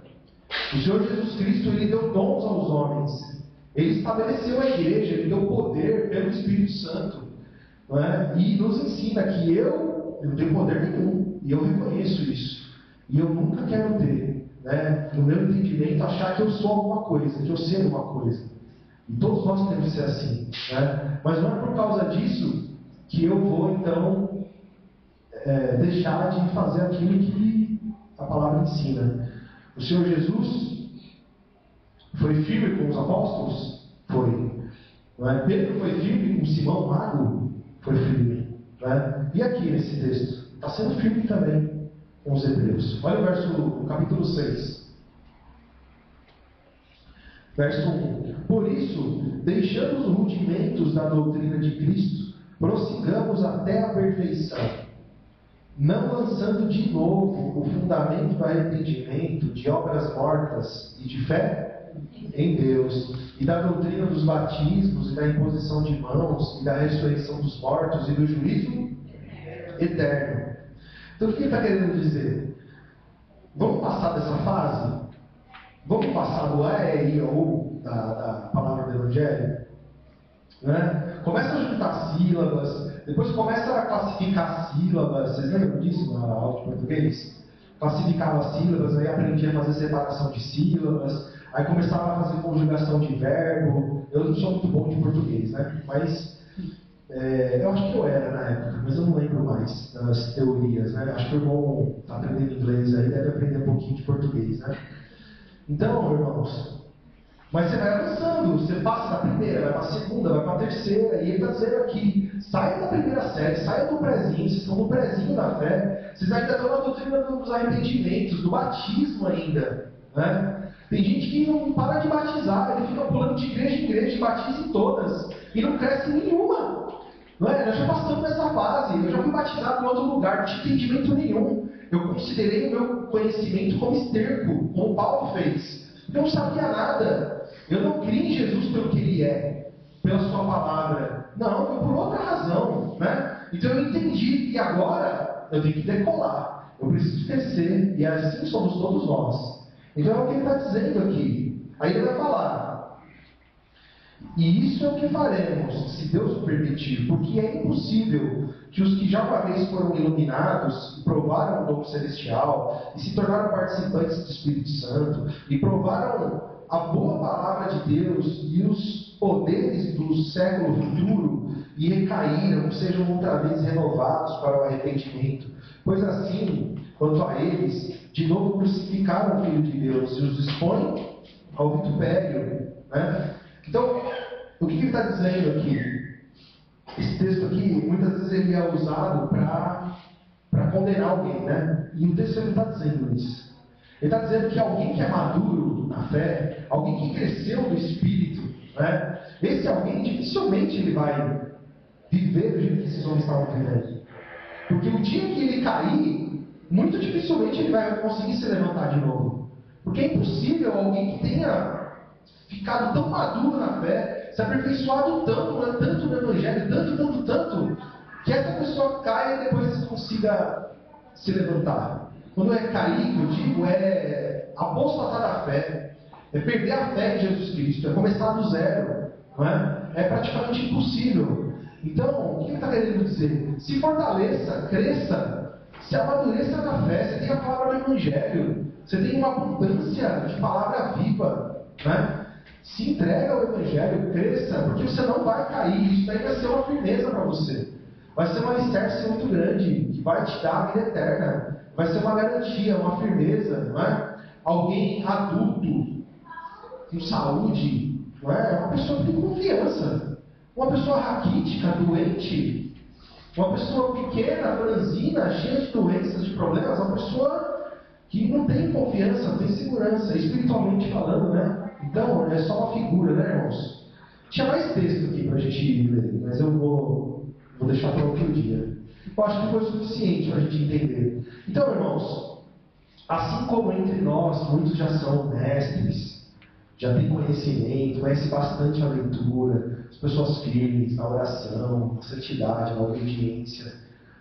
O Senhor Jesus Cristo, ele deu dons aos homens. Ele estabeleceu a igreja, ele deu poder pelo Espírito Santo. Não é? E nos ensina que eu não tenho poder nenhum, e eu reconheço isso. E eu nunca quero ter, né, no meu entendimento, achar que eu sou alguma coisa, que eu sei alguma coisa. E todos nós temos que ser assim. Né? Mas não é por causa disso que eu vou, então, deixar de fazer aquilo que a palavra ensina. O Senhor Jesus foi firme com os apóstolos? Foi. Não é? Pedro foi firme com Simão Mago? Foi firme. Não é? E aqui nesse texto? Está sendo firme também com os hebreus. Olha o capítulo 6. Verso 1. Por isso, deixando os rudimentos da doutrina de Cristo, prossigamos até a perfeição, não lançando de novo o fundamento do arrependimento, de obras mortas e de fé em Deus, e da doutrina dos batismos, e da imposição de mãos, e da ressurreição dos mortos, e do juízo eterno. Então, o que ele está querendo dizer? Vamos passar dessa fase? Vamos passar do e ou da palavra do Evangelho? Né? Começa a juntar sílabas, depois começa a classificar sílabas. Vocês lembram disso na aula de português? Classificava as sílabas, aí aprendia a fazer separação de sílabas, aí começava a fazer conjugação de verbo. Eu não sou muito bom de português, né? Mas eu acho que eu era na época, mas eu não lembro mais das teorias, né? Acho que o irmão está aprendendo inglês aí, deve aprender um pouquinho de português, né? Então, irmãos, mas você vai avançando, você passa da primeira, vai para a segunda, vai para a terceira, e ele está dizendo aqui, saia da primeira série, saia do prezinho, vocês estão no prezinho da fé, vocês ainda estão na doutrina dos arrependimentos, do batismo ainda, né? Tem gente que não para de batizar, ele fica pulando de igreja em igreja, batiza em todas, e não cresce em nenhuma. Não é? Nós já passamos nessa fase, eu já fui batizado em outro lugar, não tinha entendimento nenhum. Eu considerei o meu conhecimento como esterco, como Paulo fez. Eu não sabia nada. Eu não criei em Jesus pelo que ele é, pela sua palavra. Não, foi por outra razão. Né? Então eu entendi, e agora eu tenho que decolar. Eu preciso crescer, e assim somos todos nós. Então é o que ele está dizendo aqui. Aí ele vai falar. E isso é o que faremos, se Deus o permitir, porque é impossível que os que já uma vez foram iluminados, e provaram o dom celestial, e se tornaram participantes do Espírito Santo, e provaram a boa palavra de Deus, e os poderes do século futuro, e recaíram, sejam outra vez renovados para o arrependimento. Pois assim, quanto a eles, de novo crucificaram o Filho de Deus, e os expõem ao vitupério, né? Então, o que ele está dizendo aqui? Esse texto aqui, muitas vezes ele é usado para condenar alguém, né? E o texto ele está dizendo isso. Ele está dizendo que alguém que é maduro na fé, alguém que cresceu no Espírito, né? Esse alguém dificilmente ele vai viver do jeito que esses homens estavam vivendo. Porque o dia que ele cair, muito dificilmente ele vai conseguir se levantar de novo. Porque é impossível alguém que tenha ficado tão maduro na fé, se aperfeiçoado tanto no Evangelho, tanto, que essa pessoa caia e depois consiga se levantar. Quando é cair, que eu digo, é apostatar da fé, é perder a fé em Jesus Cristo, é começar do zero, não é? É praticamente impossível. Então, o que ele está querendo dizer? Se fortaleça, cresça, se amadureça na fé, você tem a palavra do Evangelho, você tem uma abundância de palavra viva, né? Se entrega ao Evangelho, cresça, porque você não vai cair. Isso daí vai ser uma firmeza para você. Vai ser um alicerce muito grande, que vai te dar a vida eterna. Vai ser uma garantia, uma firmeza, não é? Alguém adulto, com saúde, não é? Uma pessoa que tem confiança. Uma pessoa raquítica, doente. Uma pessoa pequena, franzina, cheia de doenças, de problemas. Uma pessoa que não tem confiança, não tem segurança, espiritualmente falando, né? Então, é só uma figura, né, irmãos? Tinha mais texto aqui para a gente ler, mas eu vou deixar para outro dia. Eu acho que foi suficiente para a gente entender. Então, irmãos, assim como entre nós, muitos já são mestres, já têm conhecimento, conhecem bastante a leitura, as pessoas firmes na oração, na santidade, na obediência,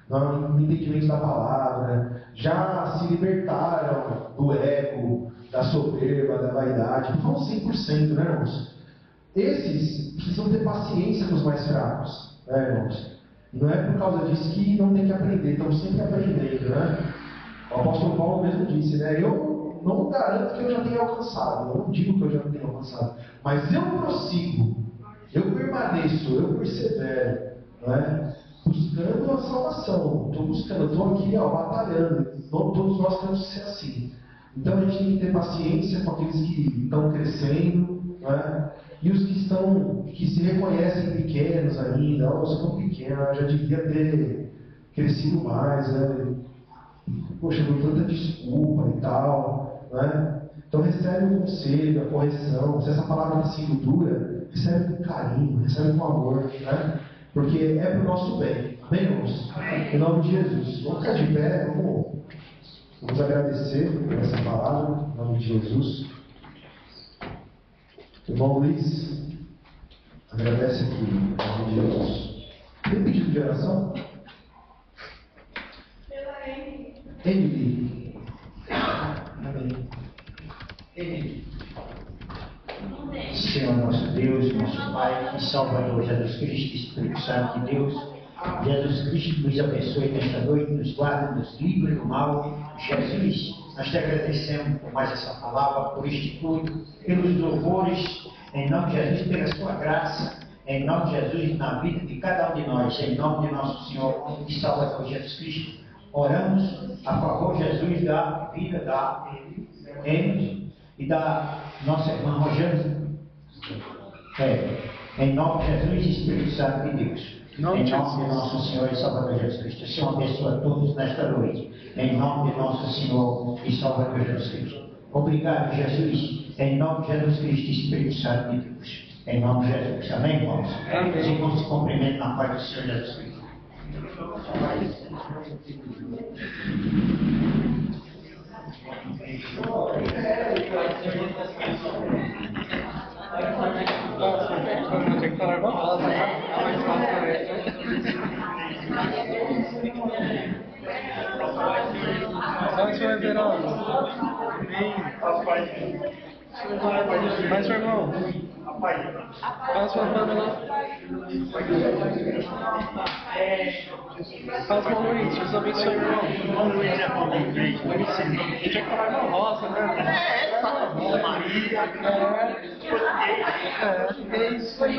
no entendimento da palavra, já se libertaram do ego, da soberba, da vaidade, não 100%, né, irmãos? Esses precisam ter paciência com os mais fracos, né, irmãos? E não é por causa disso que não tem que aprender, estamos sempre aprendendo, né? O apóstolo Paulo mesmo disse, né? Eu não garanto que eu já tenha alcançado, eu não digo que eu já tenha alcançado, mas eu prossigo, eu permaneço, eu persevero, né? Buscando a salvação, estou buscando, estou aqui, ó, batalhando. Todos nós temos que ser assim. Então a gente tem que ter paciência com aqueles que estão crescendo, né? E os que se reconhecem pequenos ainda, eu sou tão pequeno, eu já devia ter crescido mais, né? Poxa, dou tanta desculpa e tal, né? Então recebe o conselho, a correção. Se essa palavra está sendo dura, recebe com carinho, recebe com amor, né? Porque é para o nosso bem. Amém, irmãos? Em nome de Jesus. Vamos ficar de pé, vamos agradecer por essa palavra, em nome de Jesus. Irmão Luiz, agradece aqui, em nome de Jesus. Tem pedido de oração? Pela Emily. Amém. Emily. Senhor nosso Deus, nosso Pai e Salvador Jesus Cristo, Espírito Santo de Deus, Jesus Cristo nos abençoe nesta noite, nos guarde, nos livre do mal. Jesus, nós te agradecemos por mais essa palavra, por este culto, pelos louvores, em nome de Jesus, pela sua graça, em nome de Jesus, na vida de cada um de nós, em nome de nosso Senhor e Salvador Jesus Cristo. Oramos a favor, Jesus, da vida da Emily e da nossa irmã Rogéria. Em nome de Jesus e Espírito Santo de Deus. Em nome de nosso Senhor e Salvador Jesus Cristo. Senhor, abençoa a todos nesta noite. Em nome de nosso Senhor e Salvador Jesus Cristo. Obrigado, Jesus. Em nome de Jesus Cristo e Espírito Santo de Deus. Em nome de Jesus. Amém, irmãos? Amém. Os irmãos se cumprimentam na paz do Senhor Jesus Cristo. Vai, seu Everaldo. Vai, seu irmão. Faz sua banda lá. Faz com o Luiz, Jesus abençoe, irmão. O Luiz é bom da igreja. Tinha que falar irmão Rosa, né? Maria. É isso aí.